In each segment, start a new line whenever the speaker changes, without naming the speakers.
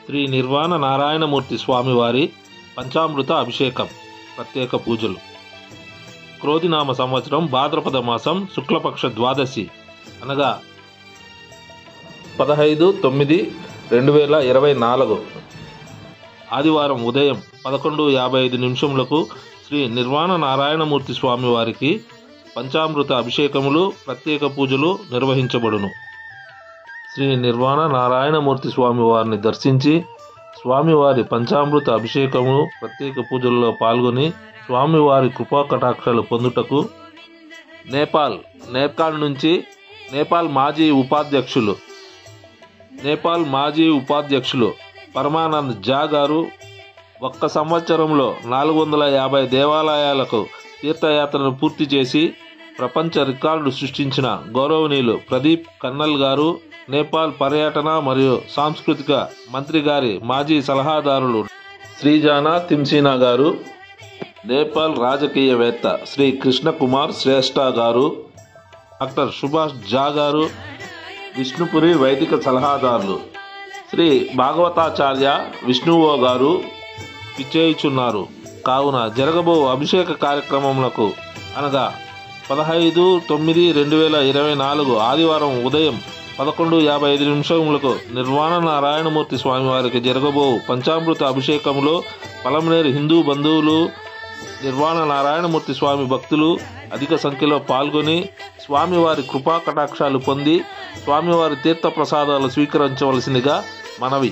శ్రీ నిర్వాణ నారాయణమూర్తి స్వామివారి పంచామృత అభిషేకం ప్రత్యేక పూజలు. క్రోధినామ సంవత్సరం భాద్రపద మాసం శుక్లపక్ష ద్వాదశి అనగా 15/9/2024 ఆదివారం ఉదయం 11:55 శ్రీ నిర్వాణ నారాయణమూర్తి స్వామివారికి పంచామృత అభిషేకములు ప్రత్యేక పూజలు నిర్వహించబడును. శ్రీ నిర్వాణ నారాయణమూర్తి స్వామివారిని దర్శించి స్వామివారి పంచామృత అభిషేకము ప్రత్యేక పూజల్లో పాల్గొని స్వామివారి కృపా కటాక్షాలు పొందుటకు నేపాల్ నుంచి నేపాల్ మాజీ ఉపాధ్యక్షులు పరమానంద్ జా గారు ఒక్క సంవత్సరంలో 450 దేవాలయాలకు తీర్థయాత్రను పూర్తి చేసి ప్రపంచ రికార్డు సృష్టించిన గౌరవనీయులు ప్రదీప్ కన్నల్ గారు, నేపాల్ పర్యటన మరియు సాంస్కృతిక మంత్రి గారి మాజీ సలహాదారులు శ్రీజానా తిమ్సీనా గారు, నేపాల్ రాజకీయవేత్త శ్రీ కృష్ణ కుమార్ శ్రేష్ఠ గారు, డాక్టర్ సుభాష్ జా గారు, విష్ణుపురి వైదిక సలహాదారులు శ్రీ భాగవతాచార్య విష్ణువో గారు విచ్చేయుచున్నారు. కావున జరగబో అభిషేక కార్యక్రమములకు అనగా 15/9/2024 ఆదివారం ఉదయం 11:55 నిర్వాణ నారాయణమూర్తి స్వామివారికి జరగబో పంచామృత అభిషేకములో పలమనేరు హిందూ బంధువులు, నిర్వాణ నారాయణమూర్తి స్వామి భక్తులు అధిక సంఖ్యలో పాల్గొని స్వామివారి కృపా కటాక్షాలు పొంది స్వామివారి తీర్థ ప్రసాదాలు స్వీకరించవలసిందిగా మనవి.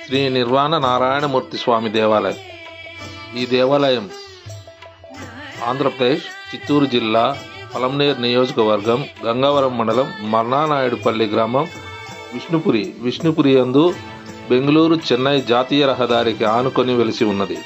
శ్రీ నిర్వాణ నారాయణమూర్తి స్వామి దేవాలయం. ఈ దేవాలయం ఆంధ్రప్రదేశ్ చిత్తూరు జిల్లా పలమనేరు నియోజకవర్గం గంగవరం మండలం మర్నానాయుడుపల్లి గ్రామం విష్ణుపురి యందు బెంగళూరు చెన్నై జాతీయ రహదారికి ఆనుకొని వెలిసి ఉన్నది.